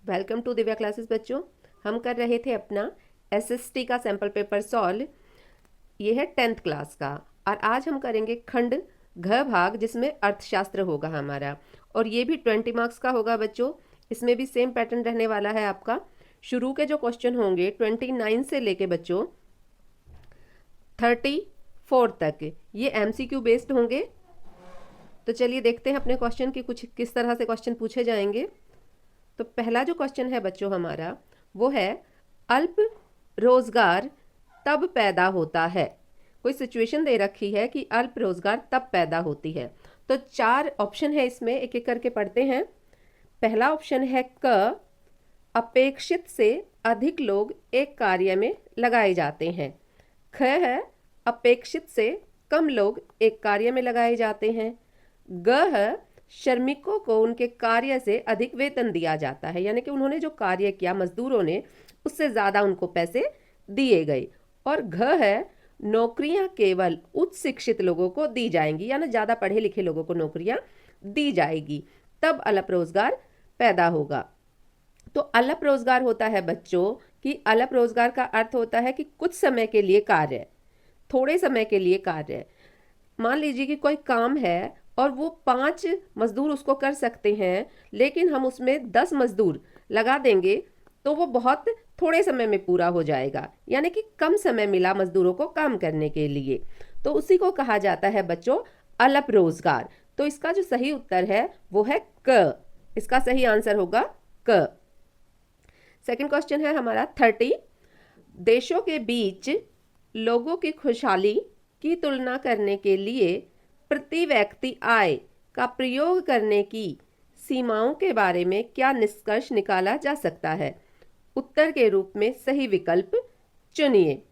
Welcome to Divya classes बच्चों। हम कर रहे थे अपना एसएसटी का सैंपल पेपर सॉल्व। ये है 10th क्लास का और आज हम करेंगे खंड घ भाग जिसमें अर्थशास्त्र होगा हमारा, और ये भी 20 मार्क्स का होगा बच्चों। इसमें भी सेम पैटर्न रहने वाला है आपका। शुरू के जो क्वेश्चन होंगे 29 से लेके बच्चों 34 तक ये एमसीक्यू बेस्ड होंगे। तो चलिए देखते हैं अपने क्वेश्चन की कुछ किस तरह से क्वेश्चन पूछे जाएंगे। तो पहला जो क्वेश्चन है बच्चों हमारा वो है अल्प रोजगार तब पैदा होता है। कोई सिचुएशन दे रखी है कि अल्प रोजगार तब पैदा होती है। तो 4 ऑप्शन है इसमें, एक एक करके पढ़ते हैं। पहला ऑप्शन है क, अपेक्षित से अधिक लोग एक कार्य में लगाए जाते हैं। ख है अपेक्षित से कम लोग एक कार्य में लगाए जाते हैं। ग है श्रमिकों को उनके कार्य से अधिक वेतन दिया जाता है, यानी कि उन्होंने जो कार्य किया मजदूरों ने उससे ज्यादा उनको पैसे दिए गए। और घ है नौकरियां केवल उच्च शिक्षित लोगों को दी जाएंगी, यानी ज्यादा पढ़े लिखे लोगों को नौकरियां दी जाएगी, तब अल्प रोजगार पैदा होगा। तो अल्प रोजगार होता है बच्चों कि अल्प रोजगार का अर्थ होता है कि कुछ समय के लिए कार्य, थोड़े समय के लिए कार्य। मान लीजिए कि कोई काम है और वो 5 मजदूर उसको कर सकते हैं, लेकिन हम उसमें 10 मजदूर लगा देंगे तो वो बहुत थोड़े समय में पूरा हो जाएगा, यानी कि कम समय मिला मजदूरों को काम करने के लिए। तो उसी को कहा जाता है बच्चों अल्प रोजगार। तो इसका जो सही उत्तर है वो है क। इसका सही आंसर होगा क। सेकंड क्वेश्चन है हमारा 30। देशों के बीच लोगों की खुशहाली की तुलना करने के लिए प्रति व्यक्ति आय का प्रयोग करने की सीमाओं के बारे में क्या निष्कर्ष निकाला जा सकता है? उत्तर के रूप में सही विकल्प चुनिए।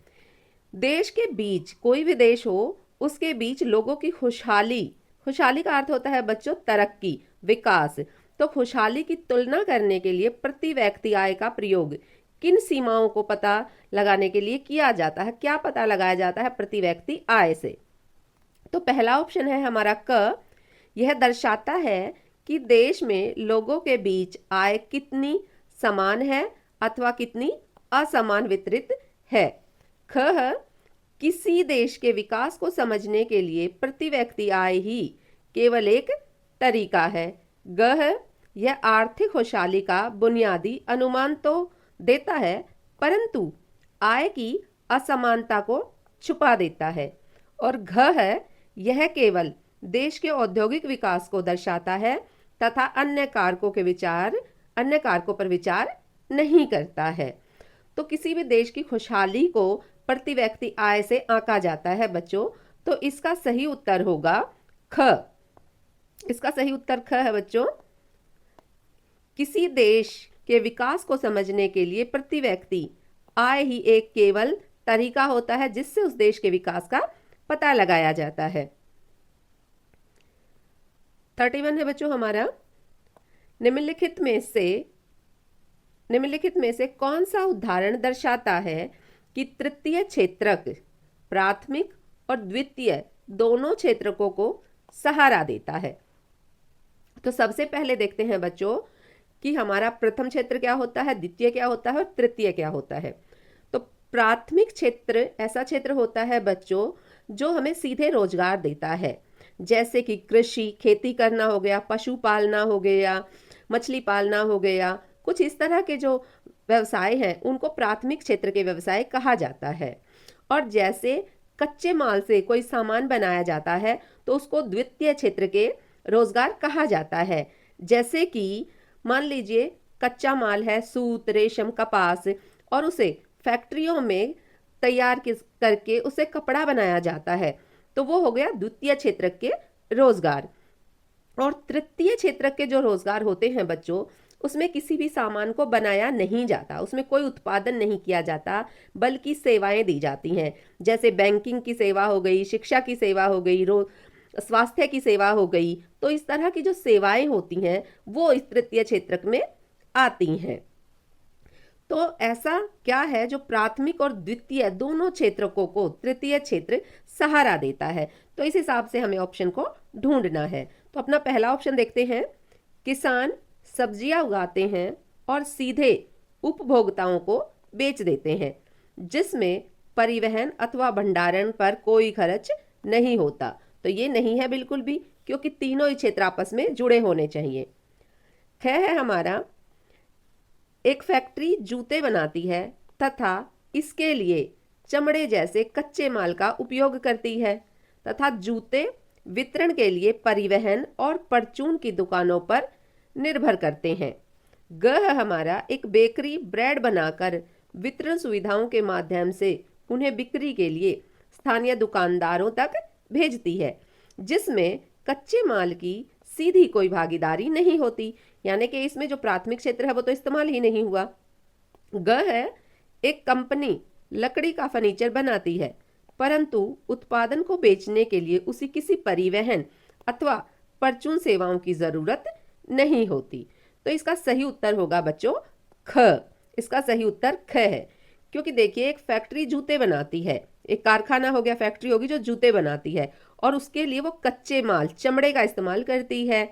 देश के बीच, कोई भी देश हो उसके बीच लोगों की खुशहाली, खुशहाली का अर्थ होता है बच्चों तरक्की, विकास। तो खुशहाली की तुलना करने के लिए प्रति व्यक्ति आय का प्रयोग किन सीमाओं को पता लगाने के लिए किया जाता है? क्या पता लगाया जाता है प्रति व्यक्ति आय से? तो पहला ऑप्शन है हमारा क, यह दर्शाता है कि देश में लोगों के बीच आय कितनी समान है अथवा कितनी असमान वितरित है। ख है किसी देश के विकास को समझने के लिए प्रति व्यक्ति आय ही केवल एक तरीका है। ग है यह आर्थिक खुशहाली का बुनियादी अनुमान तो देता है, परंतु आय की असमानता को छुपा देता है। और घ है यह केवल देश के औद्योगिक विकास को दर्शाता है तथा अन्य कारकों पर विचार नहीं करता है। तो किसी भी देश की खुशहाली को प्रति व्यक्ति आय से आंका जाता है बच्चों। तो इसका सही उत्तर होगा ख। इसका सही उत्तर ख है बच्चों। किसी देश के विकास को समझने के लिए प्रति व्यक्ति आय ही एक केवल तरीका होता है जिससे उस देश के विकास का पता लगाया जाता है। 31 है बच्चों हमारा, निम्नलिखित में से कौन सा उदाहरण दर्शाता है कि तृतीय क्षेत्रक प्राथमिक और द्वितीय दोनों क्षेत्रकों को सहारा देता है? तो सबसे पहले देखते हैं बच्चों कि हमारा प्रथम क्षेत्र क्या होता है, द्वितीय क्या होता है और तृतीय क्या होता है। तो प्राथमिक क्षेत्र ऐसा क्षेत्र होता है बच्चों जो हमें सीधे रोजगार देता है, जैसे कि कृषि, खेती करना हो गया, पशु पालना हो गया, मछली पालना हो गया। कुछ इस तरह के जो व्यवसाय हैं उनको प्राथमिक क्षेत्र के व्यवसाय कहा जाता है। और जैसे कच्चे माल से कोई सामान बनाया जाता है तो उसको द्वितीय क्षेत्र के रोजगार कहा जाता है। जैसे कि मान लीजिए कच्चा माल है सूत, रेशम, कपास, और उसे फैक्ट्रियों में तैयार करके उसे कपड़ा बनाया जाता है, तो वो हो गया द्वितीय क्षेत्र के रोजगार। और तृतीय क्षेत्र के जो रोजगार होते हैं बच्चों उसमें किसी भी सामान को बनाया नहीं जाता, उसमें कोई उत्पादन नहीं किया जाता, बल्कि सेवाएं दी जाती हैं। जैसे बैंकिंग की सेवा हो गई, शिक्षा की सेवा हो गई, स्वास्थ्य की सेवा हो गई। तो इस तरह की जो सेवाएं होती हैं वो इस तृतीय क्षेत्र में आती हैं। तो ऐसा क्या है जो प्राथमिक और द्वितीय दोनों क्षेत्रकों को तृतीय क्षेत्र सहारा देता है? तो इस हिसाब से हमें ऑप्शन को ढूंढना है। तो अपना पहला ऑप्शन देखते हैं, किसान सब्जियां उगाते हैं और सीधे उपभोक्ताओं को बेच देते हैं, जिसमें परिवहन अथवा भंडारण पर कोई खर्च नहीं होता। तो ये नहीं है बिल्कुल भी, क्योंकि तीनों ही क्षेत्र आपस में जुड़े होने चाहिए। ख है हमारा, एक फैक्ट्री जूते बनाती है तथा इसके लिए चमड़े जैसे कच्चे माल का उपयोग करती है तथा जूते वितरण के लिए परिवहन और परचून की दुकानों पर निर्भर करते हैं। ग है हमारा, एक बेकरी ब्रेड बनाकर वितरण सुविधाओं के माध्यम से उन्हें बिक्री के लिए स्थानीय दुकानदारों तक भेजती है, जिसमें कच्चे माल की सीधी कोई भागीदारी नहीं होती, यानी कि इसमें जो प्राथमिक क्षेत्र है वो तो इस्तेमाल ही नहीं हुआ। ग है, एक कंपनी लकड़ी का फर्नीचर बनाती है, परंतु उत्पादन को बेचने के लिए उसे किसी परिवहन अथवा परचून सेवाओं की जरूरत नहीं होती। तो इसका सही उत्तर होगा बच्चों ख। इसका सही उत्तर ख है, क्योंकि देखिए एक फैक्ट्री जूते बनाती है, एक कारखाना हो गया, फैक्ट्री होगी जो जूते बनाती है, और उसके लिए वो कच्चे माल चमड़े का इस्तेमाल करती है।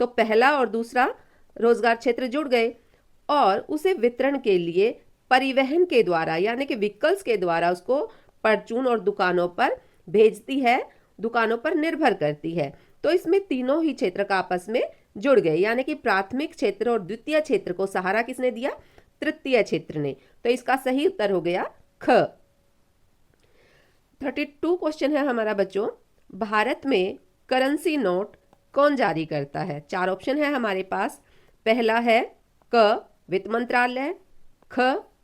तो पहला और दूसरा रोजगार क्षेत्र जुड़ गए, और उसे वितरण के लिए परिवहन के द्वारा यानी कि व्हीकल्स के द्वारा उसको परचून और दुकानों पर भेजती है, दुकानों पर निर्भर करती है। तो इसमें तीनों ही क्षेत्र का आपस में जुड़ गए, यानी कि प्राथमिक क्षेत्र और द्वितीय क्षेत्र को सहारा किसने दिया? तृतीय क्षेत्र ने। तो इसका सही उत्तर हो गया ख। 32 क्वेश्चन है हमारा बच्चों, भारत में करेंसी नोट कौन जारी करता है? 4 ऑप्शन है हमारे पास। पहला है क वित्त मंत्रालय, ख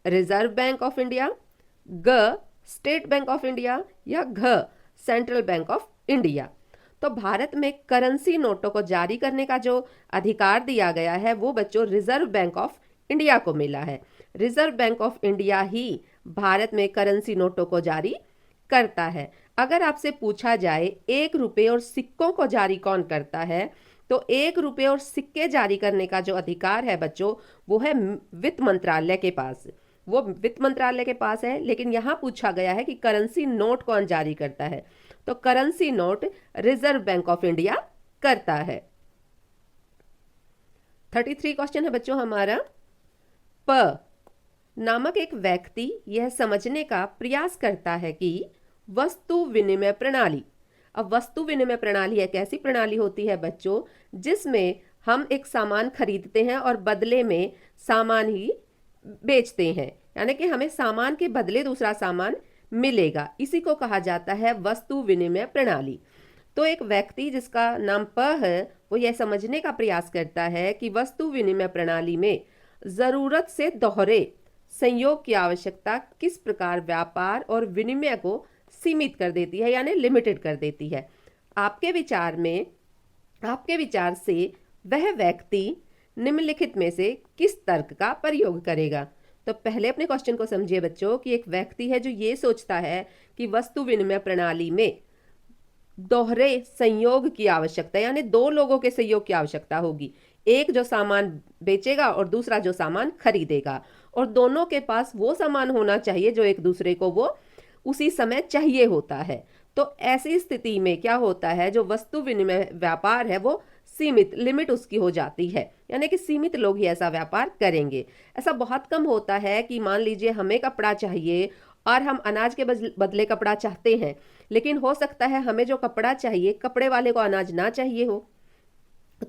रिजर्व बैंक ऑफ इंडिया, ग स्टेट बैंक ऑफ इंडिया, या घ सेंट्रल बैंक ऑफ इंडिया। तो भारत में करेंसी नोटों को जारी करने का जो अधिकार दिया गया है वो बच्चों रिजर्व बैंक ऑफ इंडिया को मिला है। रिजर्व बैंक ऑफ इंडिया ही भारत में करेंसी नोटों को जारी करता है। अगर आपसे पूछा जाए 1 रुपये और सिक्कों को जारी कौन करता है, तो 1 रुपये और सिक्के जारी करने का जो अधिकार है बच्चों वो है वित्त मंत्रालय के पास, वो वित्त मंत्रालय के पास है। लेकिन यहाँ पूछा गया है कि करेंसी नोट कौन जारी करता है, तो currency note reserve bank of India करता है। 33 क्वेश्चन है बच्चों हमारा, प नामक एक व्यक्ति यह समझने का प्रयास करता है कि वस्तु विनिमय प्रणाली, अब वस्तु विनिमय प्रणाली एक ऐसी प्रणाली होती है बच्चों जिसमें हम एक सामान खरीदते हैं और बदले में सामान ही बेचते हैं, यानी कि हमें सामान के बदले दूसरा सामान मिलेगा, इसी को कहा जाता है वस्तु विनिमय प्रणाली। तो एक व्यक्ति जिसका नाम प है वो यह समझने का प्रयास करता है कि वस्तु विनिमय प्रणाली में जरूरत से दोहरे संयोग की आवश्यकता किस प्रकार व्यापार और विनिमय को सीमित कर देती है, यानी लिमिटेड कर देती है। आपके विचार में, आपके विचार से वह व्यक्ति निम्नलिखित में से किस तर्क का प्रयोग करेगा? तो पहले अपने क्वेश्चन को समझिए बच्चों कि एक व्यक्ति है जो ये सोचता है कि वस्तु विनिमय प्रणाली में दोहरे संयोग की आवश्यकता, यानी 2 लोगों के सहयोग की आवश्यकता होगी, एक जो सामान बेचेगा और दूसरा जो सामान खरीदेगा, और दोनों के पास वो सामान होना चाहिए जो एक दूसरे को वो उसी समय चाहिए होता है। तो ऐसी स्थिति में क्या होता है, जो वस्तु विनिमय व्यापार है वो सीमित, लिमिट उसकी हो जाती है, यानी कि सीमित लोग ही ऐसा व्यापार करेंगे। ऐसा बहुत कम होता है कि मान लीजिए हमें कपड़ा चाहिए और हम अनाज के बदले कपड़ा चाहते हैं, लेकिन हो सकता है हमें जो कपड़ा चाहिए कपड़े वाले को अनाज ना चाहिए हो।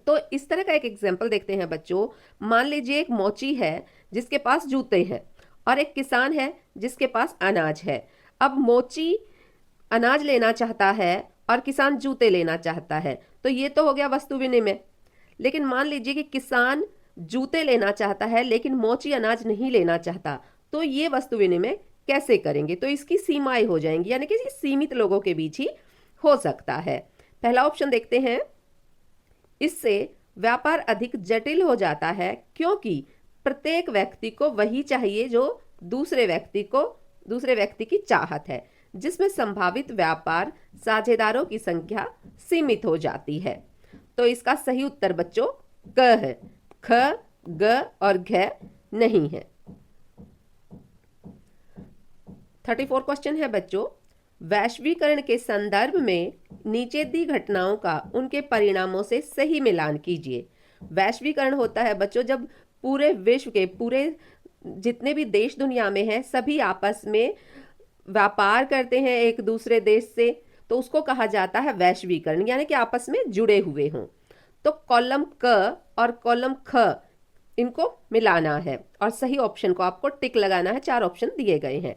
तो इस तरह का एक एग्जाम्पल देखते हैं बच्चों। मान लीजिए एक मोची है जिसके पास जूते हैं और एक किसान है जिसके पास अनाज है। अब मोची अनाज लेना चाहता है और किसान जूते लेना चाहता है, तो ये तो हो गया वस्तु विनिमय। लेकिन मान लीजिए कि किसान जूते लेना चाहता है लेकिन मोची अनाज नहीं लेना चाहता, तो ये वस्तु विनिमय कैसे करेंगे? तो इसकी सीमाएं हो जाएंगी, यानी कि सीमित लोगों के बीच ही हो सकता है। पहला ऑप्शन देखते हैं, इससे व्यापार अधिक जटिल हो जाता है क्योंकि प्रत्येक व्यक्ति को वही चाहिए जो दूसरे व्यक्ति की चाहत है, जिसमें संभावित व्यापार साझेदारों की संख्या सीमित हो जाती है। तो इसका सही उत्तर बच्चों क है, ख, ग और घ नहीं है। 34 क्वेश्चन है बच्चों, वैश्वीकरण के संदर्भ में नीचे दी घटनाओं का उनके परिणामों से सही मिलान कीजिए। वैश्वीकरण होता है बच्चों जब पूरे विश्व के पूरे जितने भी देश दुनिया में हैं सभी आपस में व्यापार करते हैं एक दूसरे देश से, तो उसको कहा जाता है वैश्वीकरण, यानी कि आपस में जुड़े हुए हों। तो कॉलम क और कॉलम ख इनको मिलाना है और सही ऑप्शन को आपको टिक लगाना है। 4 ऑप्शन दिए गए हैं।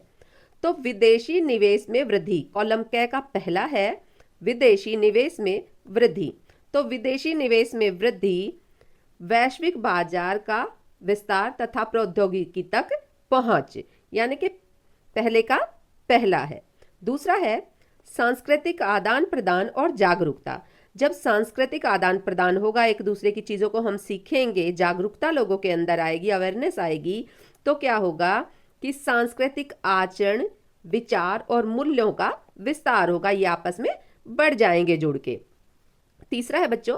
तो विदेशी निवेश में वृद्धि, कॉलम क का पहला है विदेशी निवेश में वृद्धि। तो विदेशी निवेश में वृद्धि वैश्विक बाजार का विस्तार तथा प्रौद्योगिकी तक पहुंच, यानी कि पहले का पहला है। दूसरा है सांस्कृतिक आदान प्रदान और जागरूकता। जब सांस्कृतिक आदान प्रदान होगा, एक दूसरे की चीज़ों को हम सीखेंगे, जागरूकता लोगों के अंदर आएगी, अवेयरनेस आएगी, तो क्या होगा कि सांस्कृतिक आचरण, विचार और मूल्यों का विस्तार होगा, ये आपस में बढ़ जाएंगे जुड़ के। तीसरा है बच्चों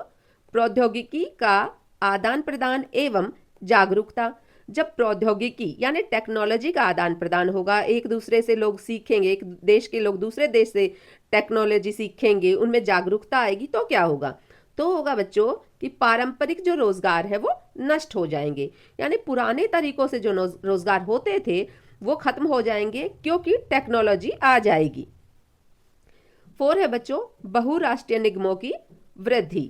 प्रौद्योगिकी का आदान प्रदान एवं जागरूकता। जब प्रौद्योगिकी यानी टेक्नोलॉजी का आदान प्रदान होगा, एक दूसरे से लोग सीखेंगे, एक देश के लोग दूसरे देश से टेक्नोलॉजी सीखेंगे, उनमें जागरूकता आएगी, तो क्या होगा? तो होगा बच्चों कि पारंपरिक जो रोजगार है वो नष्ट हो जाएंगे, यानी पुराने तरीकों से जो रोजगार होते थे वो खत्म हो जाएंगे क्योंकि टेक्नोलॉजी आ जाएगी। 4 है बच्चों बहुराष्ट्रीय निगमों की वृद्धि।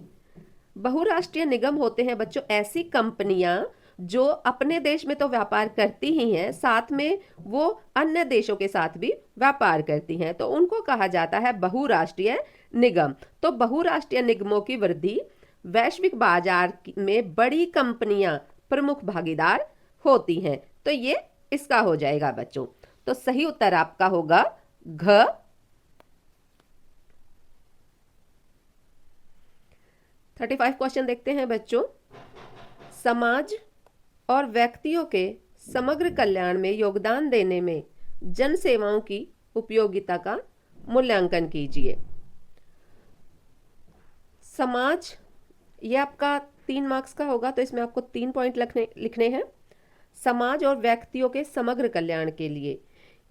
बहुराष्ट्रीय निगम होते हैं बच्चों ऐसी कंपनियां जो अपने देश में तो व्यापार करती ही हैं, साथ में वो अन्य देशों के साथ भी व्यापार करती हैं, तो उनको कहा जाता है बहुराष्ट्रीय निगम। तो बहुराष्ट्रीय निगमों की वृद्धि वैश्विक बाजार में बड़ी कंपनियां प्रमुख भागीदार होती हैं, तो ये इसका हो जाएगा बच्चों। तो सही उत्तर आपका होगा घ। 35 क्वेश्चन देखते हैं बच्चों। समाज और व्यक्तियों के समग्र कल्याण में योगदान देने में जन सेवाओं की उपयोगिता का मूल्यांकन कीजिए। समाज, ये आपका 3 मार्क्स का होगा, तो इसमें आपको 3 पॉइंट लिखने हैं। समाज और व्यक्तियों के समग्र कल्याण के लिए,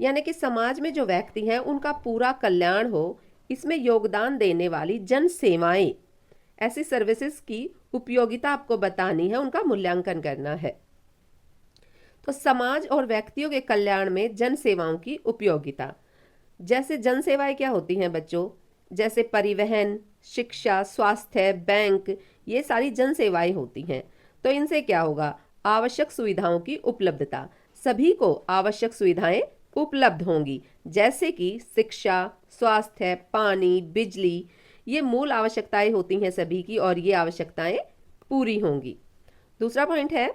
यानी कि समाज में जो व्यक्ति हैं उनका पूरा कल्याण हो, इसमें योगदान देने वाली जन सेवाएं, ऐसी सर्विसेज की उपयोगिता आपको बतानी है, उनका मूल्यांकन करना है। तो समाज और व्यक्तियों के कल्याण में जन सेवाओं की उपयोगिता, जैसे जन सेवाएं क्या होती हैं बच्चों, जैसे परिवहन, शिक्षा, स्वास्थ्य, बैंक, ये सारी जन सेवाएं होती हैं। तो इनसे क्या होगा? आवश्यक सुविधाओं की उपलब्धता, सभी को आवश्यक सुविधाएं उपलब्ध होंगी, जैसे कि शिक्षा, स्वास्थ्य, पानी, बिजली, ये मूल आवश्यकताएं होती हैं सभी की, और ये आवश्यकताएं पूरी होंगी। दूसरा पॉइंट है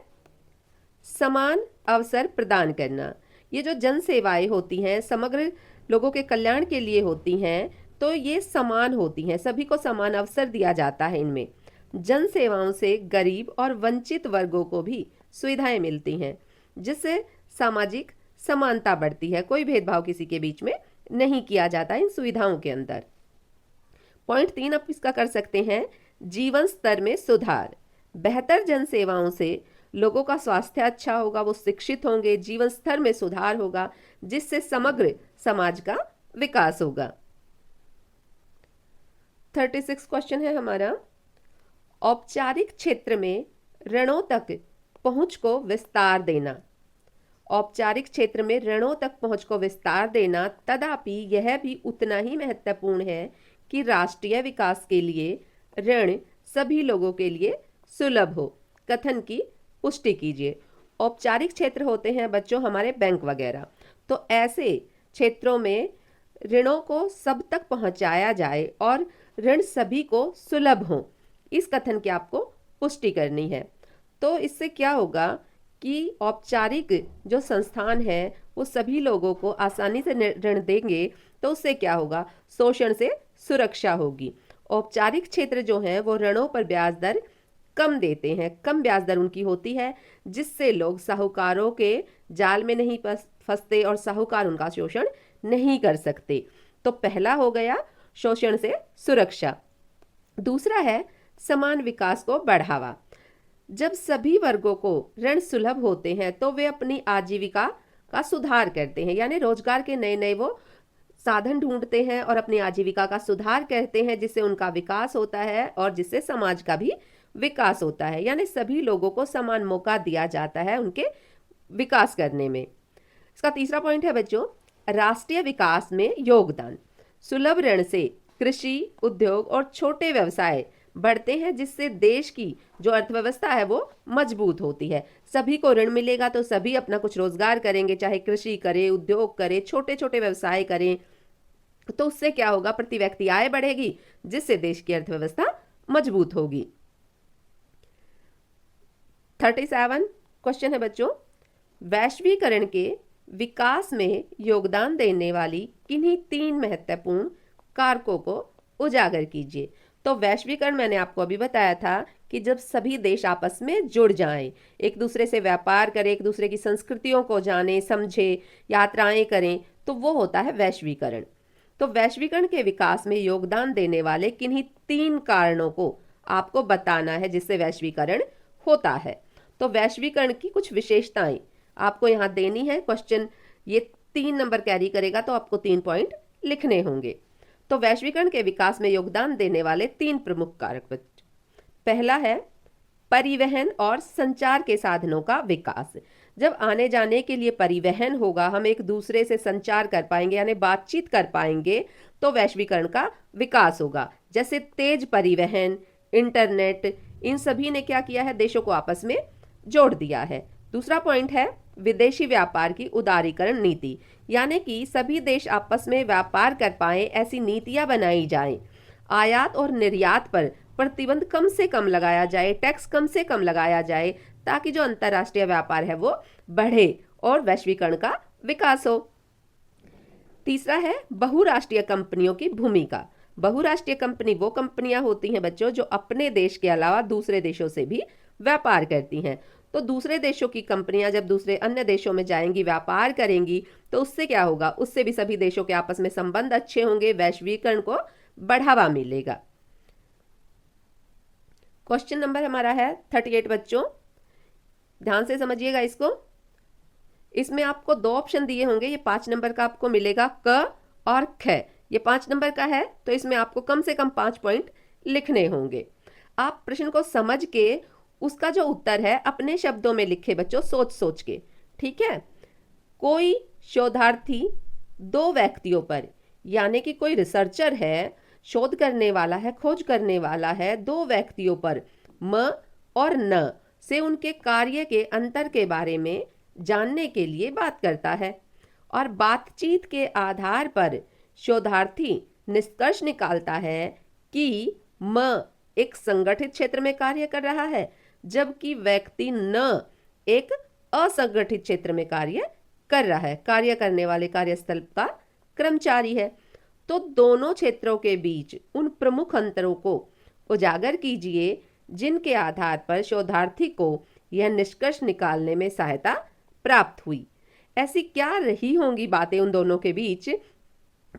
समान अवसर प्रदान करना। ये जो जन सेवाएं होती हैं समग्र लोगों के कल्याण के लिए होती हैं, तो ये समान होती हैं, सभी को समान अवसर दिया जाता है। इनमें जन सेवाओं से गरीब और वंचित वर्गों को भी सुविधाएं मिलती हैं, जिससे सामाजिक समानता बढ़ती है, कोई भेदभाव किसी के बीच में नहीं किया जाता इन सुविधाओं के अंदर। पॉइंट 3 आप इसका कर सकते हैं जीवन स्तर में सुधार। बेहतर जन सेवाओं से लोगों का स्वास्थ्य अच्छा होगा, वो शिक्षित होंगे, जीवन स्तर में सुधार होगा, जिससे समग्र समाज का विकास होगा। 36 क्वेश्चन है हमारा, औपचारिक क्षेत्र में ऋणों तक पहुंच को विस्तार देना। औपचारिक क्षेत्र में ऋणों तक पहुंच को विस्तार देना, तथापि यह भी उतना ही महत्वपूर्ण है कि राष्ट्रीय विकास के लिए ऋण सभी लोगों के लिए सुलभ हो। कथन की पुष्टि कीजिए। औपचारिक क्षेत्र होते हैं बच्चों हमारे बैंक वगैरह, तो ऐसे क्षेत्रों में ऋणों को सब तक पहुंचाया जाए और ऋण सभी को सुलभ हो, इस कथन की आपको पुष्टि करनी है। तो इससे क्या होगा कि औपचारिक जो संस्थान है वो सभी लोगों को आसानी से ऋण देंगे, तो उससे क्या होगा? शोषण से सुरक्षा होगी। औपचारिक क्षेत्र जो है वो ऋणों पर ब्याज दर कम देते हैं, कम ब्याज दर उनकी होती है, जिससे लोग साहूकारों के जाल में नहीं फंसते और साहूकार उनका शोषण नहीं कर सकते। तो पहला हो गया शोषण से सुरक्षा। दूसरा है समान विकास को बढ़ावा। जब सभी वर्गों को ऋण सुलभ होते हैं तो वे अपनी आजीविका का सुधार करते हैं, यानी रोजगार के नए नए वो साधन ढूंढते हैं और अपनी आजीविका का सुधार करते हैं, जिससे उनका विकास होता है और जिससे समाज का भी विकास होता है, यानी सभी लोगों को समान मौका दिया जाता है उनके विकास करने में। इसका तीसरा पॉइंट है बच्चों, राष्ट्रीय विकास में योगदान। सुलभ ऋण से कृषि, उद्योग और छोटे व्यवसाय बढ़ते हैं, जिससे देश की जो अर्थव्यवस्था है वो मजबूत होती है। सभी को ऋण मिलेगा तो सभी अपना कुछ रोजगार करेंगे, चाहे कृषि करे, उद्योग करे, छोटे छोटे व्यवसाय करें, तो उससे क्या होगा, प्रति व्यक्ति आय बढ़ेगी, जिससे देश की अर्थव्यवस्था मजबूत होगी। 37 क्वेश्चन है बच्चों, वैश्वीकरण के विकास में योगदान देने वाली किन्हीं 3 महत्वपूर्ण कारकों को उजागर कीजिए। तो वैश्वीकरण मैंने आपको अभी बताया था कि जब सभी देश आपस में जुड़ जाएं, एक दूसरे से व्यापार करें, एक दूसरे की संस्कृतियों को जाने समझे, यात्राएं करें, तो वो होता है वैश्वीकरण। तो वैश्वीकरण के विकास में योगदान देने वाले किन्हीं 3 कारणों को आपको बताना है जिससे वैश्वीकरण होता है। तो वैश्वीकरण की कुछ विशेषताएं आपको यहाँ देनी है। क्वेश्चन ये 3 नंबर कैरी करेगा, तो आपको 3 पॉइंट लिखने होंगे। तो वैश्वीकरण के विकास में योगदान देने वाले 3 प्रमुख कारक। पहला है परिवहन और संचार के साधनों का विकास। जब आने जाने के लिए परिवहन होगा, हम एक दूसरे से संचार कर पाएंगे, यानी बातचीत कर पाएंगे, तो वैश्वीकरण का विकास होगा। जैसे तेज परिवहन, इंटरनेट, इन सभी ने क्या किया है, देशों को आपस में जोड़ दिया है। दूसरा पॉइंट है विदेशी व्यापार की उदारीकरण नीति, यानी कि सभी देश आपस में व्यापार कर पाए, ऐसी नीतियां बनाई जाएं। आयात और निर्यात पर प्रतिबंध कम से कम लगाया जाए, टैक्स कम से कम लगाया जाए, ताकि जो अंतर्राष्ट्रीय व्यापार है वो बढ़े और वैश्वीकरण का विकास हो। तीसरा है बहुराष्ट्रीय कंपनियों की भूमिका। बहुराष्ट्रीय कंपनी वो कंपनियां होती हैं बच्चों जो अपने देश के अलावा दूसरे देशों से भी व्यापार करती हैं। तो दूसरे देशों की कंपनियां जब दूसरे अन्य देशों में जाएंगी, व्यापार करेंगी, तो उससे क्या होगा, उससे भी सभी देशों के आपस में संबंध अच्छे होंगे, वैश्वीकरण को बढ़ावा मिलेगा। क्वेश्चन नंबर हमारा है 38 बच्चों, ध्यान से समझिएगा इसको। इसमें आपको 2 ऑप्शन दिए होंगे, ये 5 नंबर का आपको मिलेगा, क और ख। ये 5 नंबर का है, तो इसमें आपको कम से कम 5 पॉइंट लिखने होंगे। आप प्रश्न को समझ के उसका जो उत्तर है अपने शब्दों में लिखे बच्चों, सोच सोच के, ठीक है। कोई शोधार्थी 2 व्यक्तियों पर, यानी कि कोई रिसर्चर है, शोध करने वाला है, खोज करने वाला है, 2 व्यक्तियों पर म और न से उनके कार्य के अंतर के बारे में जानने के लिए बात करता है, और बातचीत के आधार पर शोधार्थी निष्कर्ष निकालता है कि म एक संगठित क्षेत्र में कार्य कर रहा है, जबकि व्यक्ति न एक असंगठित क्षेत्र में कार्य कर रहा है, कार्य करने वाले कार्यस्थल का कर्मचारी है। तो दोनों क्षेत्रों के बीच उन प्रमुख अंतरों को उजागर कीजिए जिनके आधार पर शोधार्थी को यह निष्कर्ष निकालने में सहायता प्राप्त हुई। ऐसी क्या रही होंगी बातें उन दोनों के बीच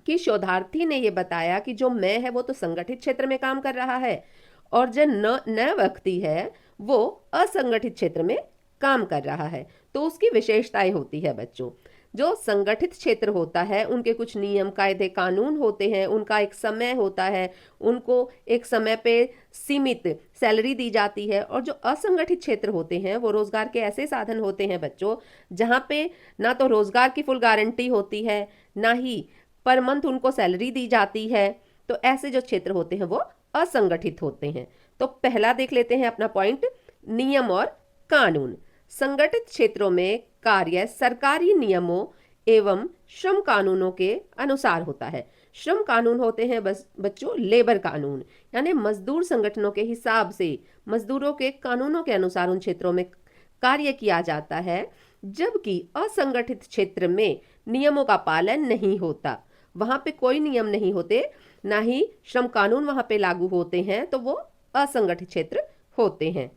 कि शोधार्थी ने यह बताया कि जो मैं है वो तो संगठित क्षेत्र में काम कर रहा है, और जो न व्यक्ति है वो असंगठित क्षेत्र में काम कर रहा है। तो उसकी विशेषताएं होती है बच्चों। जो संगठित क्षेत्र होता है उनके कुछ नियम कायदे कानून होते हैं, उनका एक समय होता है, उनको एक समय पे सीमित सैलरी दी जाती है। और जो असंगठित क्षेत्र होते हैं वो रोजगार के ऐसे साधन होते हैं बच्चों जहाँ पे ना तो रोजगार की फुल गारंटी होती है, ना ही पर मंथ उनको सैलरी दी जाती है। तो ऐसे जो क्षेत्र होते हैं वो असंगठित होते हैं। तो पहला देख लेते हैं अपना पॉइंट, नियम और कानून। संगठित क्षेत्रों में कार्य सरकारी नियमों एवं श्रम कानूनों के अनुसार होता है। श्रम कानून होते हैं बच्चों लेबर कानून, यानी मजदूर संगठनों के हिसाब से मजदूरों के कानूनों के अनुसार उन क्षेत्रों में कार्य किया जाता है। जबकि असंगठित क्षेत्र में नियमों का पालन नहीं होता, वहां पे कोई नियम नहीं होते, ना ही श्रम कानून वहां पे लागू होते हैं, तो वो असंगठित क्षेत्र होते हैं।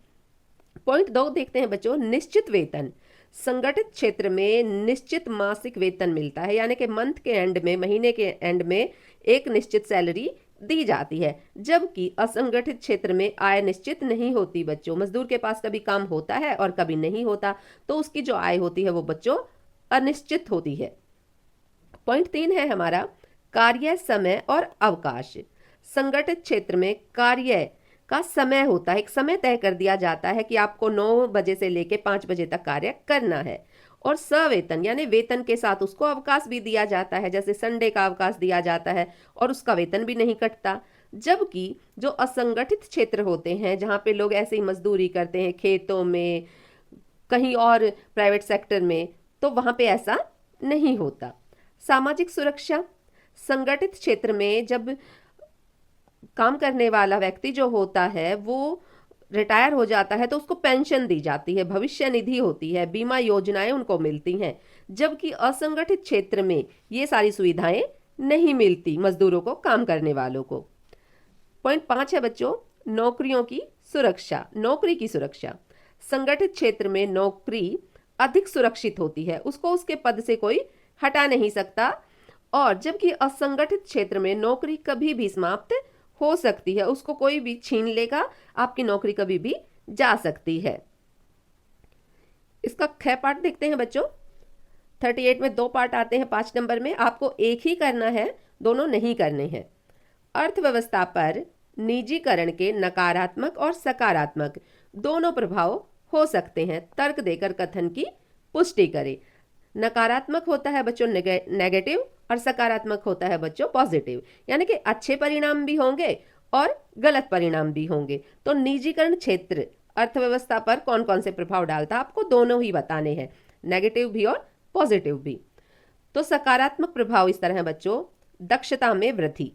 पॉइंट 2 देखते हैं बच्चों, निश्चित वेतन। संगठित क्षेत्र में निश्चित मासिक वेतन मिलता है, यानी कि मंथ के एंड में, महीने के एंड में एक निश्चित सैलरी दी जाती है। जबकि असंगठित क्षेत्र में आय निश्चित नहीं होती बच्चों, मजदूर के पास कभी काम होता है और कभी नहीं होता, तो उसकी जो आय होती है वो बच्चों अनिश्चित होती है। पॉइंट 3 है हमारा, कार्य समय और अवकाश। संगठित क्षेत्र में कार्य का समय होता है, एक समय तय कर दिया जाता है कि आपको 9 बजे से लेके 5 बजे तक कार्य करना है। और सवेतन यानी वेतन के साथ उसको अवकाश भी दिया जाता है, जैसे संडे का अवकाश दिया जाता है और उसका वेतन भी नहीं कटता। जबकि जो असंगठित क्षेत्र होते हैं, जहाँ पे लोग ऐसे ही मजदूरी करते हैं खेतों में, कहीं और प्राइवेट सेक्टर में, तो वहाँ पे ऐसा नहीं होता। सामाजिक सुरक्षा, संगठित क्षेत्र में जब काम करने वाला व्यक्ति जो होता है वो रिटायर हो जाता है तो उसको पेंशन दी जाती है, भविष्य निधि होती है, बीमा योजनाएं उनको मिलती हैं। जबकि असंगठित क्षेत्र में ये सारी सुविधाएं नहीं मिलती मजदूरों को, काम करने वालों को। पॉइंट 5 है बच्चों, नौकरियों की सुरक्षा, नौकरी की सुरक्षा। संगठित क्षेत्र में नौकरी अधिक सुरक्षित होती है, उसको उसके पद से कोई हटा नहीं सकता। और जबकि असंगठित क्षेत्र में नौकरी कभी भी समाप्त हो सकती है, उसको कोई भी छीन लेगा, आपकी नौकरी कभी भी जा सकती है। इसका 6 पार्ट देखते हैं बच्चों। 38 में 2 पार्ट आते हैं, 5 नंबर में आपको एक ही करना है, दोनों नहीं करने हैं। अर्थव्यवस्था पर निजीकरण के नकारात्मक और सकारात्मक दोनों प्रभाव हो सकते हैं, तर्क देकर कथन की पुष्टि करें। नकारात्मक होता है बच्चों नेगेटिव और सकारात्मक होता है बच्चों पॉजिटिव, यानी कि अच्छे परिणाम भी होंगे और गलत परिणाम भी होंगे। तो निजीकरण क्षेत्र अर्थव्यवस्था पर कौन कौन से प्रभाव डालता है, आपको दोनों ही बताने हैं, नेगेटिव भी और पॉजिटिव भी। तो सकारात्मक प्रभाव इस तरह है बच्चों, दक्षता में वृद्धि।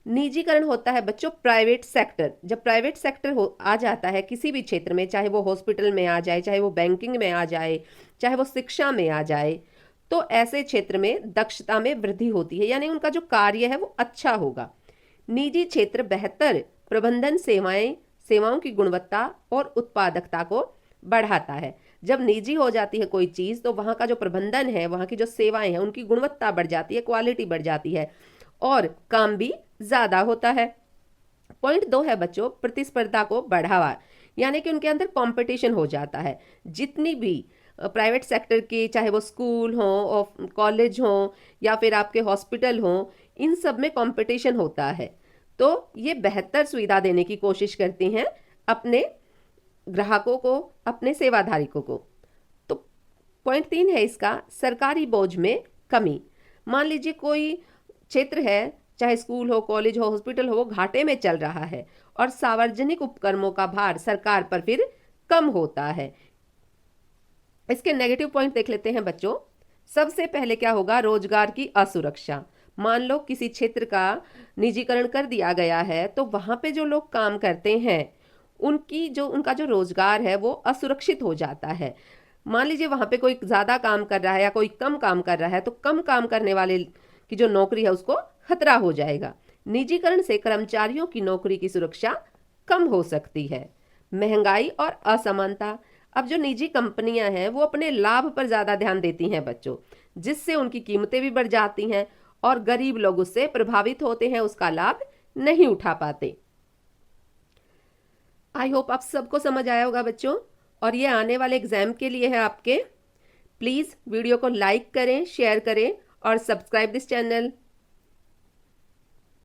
निजीकरण होता है बच्चों प्राइवेट सेक्टर, जब प्राइवेट सेक्टर आ जाता है किसी भी क्षेत्र में, चाहे वो हॉस्पिटल में आ जाए, चाहे वो बैंकिंग में आ जाए, चाहे वो शिक्षा में आ जाए, तो ऐसे क्षेत्र में दक्षता में वृद्धि होती है, यानी उनका जो कार्य है वो अच्छा होगा। निजी क्षेत्र बेहतर प्रबंधन सेवाओं की गुणवत्ता और उत्पादकता को बढ़ाता है। जब निजी हो जाती है कोई चीज़ तो वहाँ का जो प्रबंधन है, वहाँ की जो सेवाएं हैं, उनकी गुणवत्ता बढ़ जाती है, क्वालिटी बढ़ जाती है और काम भी ज़्यादा होता है। पॉइंट 2 है बच्चों प्रतिस्पर्धा को बढ़ावा, यानी कि उनके अंदर कंपटीशन हो जाता है। जितनी भी प्राइवेट सेक्टर के, चाहे वो स्कूल हो, कॉलेज हो या फिर आपके हॉस्पिटल हो, इन सब में कंपटीशन होता है, तो ये बेहतर सुविधा देने की कोशिश करती हैं अपने ग्राहकों को, अपने सेवाधारकों को। तो पॉइंट 3 है इसका, सरकारी बोझ में कमी। मान लीजिए कोई क्षेत्र है, चाहे स्कूल हो, कॉलेज हो, हॉस्पिटल हो, वो घाटे में चल रहा है और सार्वजनिक उपक्रमों का भार सरकार पर फिर कम होता है। इसके नेगेटिव पॉइंट देख लेते हैं बच्चों। सबसे पहले क्या होगा, रोजगार की असुरक्षा। मान लो किसी क्षेत्र का निजीकरण कर दिया गया है तो वहां पे जो लोग काम करते हैं उनका जो रोजगार है वो असुरक्षित हो जाता है। मान लीजिए वहां पे कोई ज्यादा काम कर रहा है या कोई कम काम कर रहा है, तो कम काम करने वाले की जो नौकरी है उसको खतरा हो जाएगा। निजीकरण से कर्मचारियों की नौकरी की सुरक्षा कम हो सकती है। महंगाई और असमानता, अब जो निजी कंपनियां हैं वो अपने लाभ पर ज्यादा ध्यान देती हैं बच्चों, जिससे उनकी कीमतें भी बढ़ जाती हैं और गरीब लोग उससे प्रभावित होते हैं, उसका लाभ नहीं उठा पाते। आई होप आप सबको समझ आया होगा बच्चों, और ये आने वाले एग्जाम के लिए है आपके। प्लीज वीडियो को लाइक करें, शेयर करें और सब्सक्राइब दिस चैनल।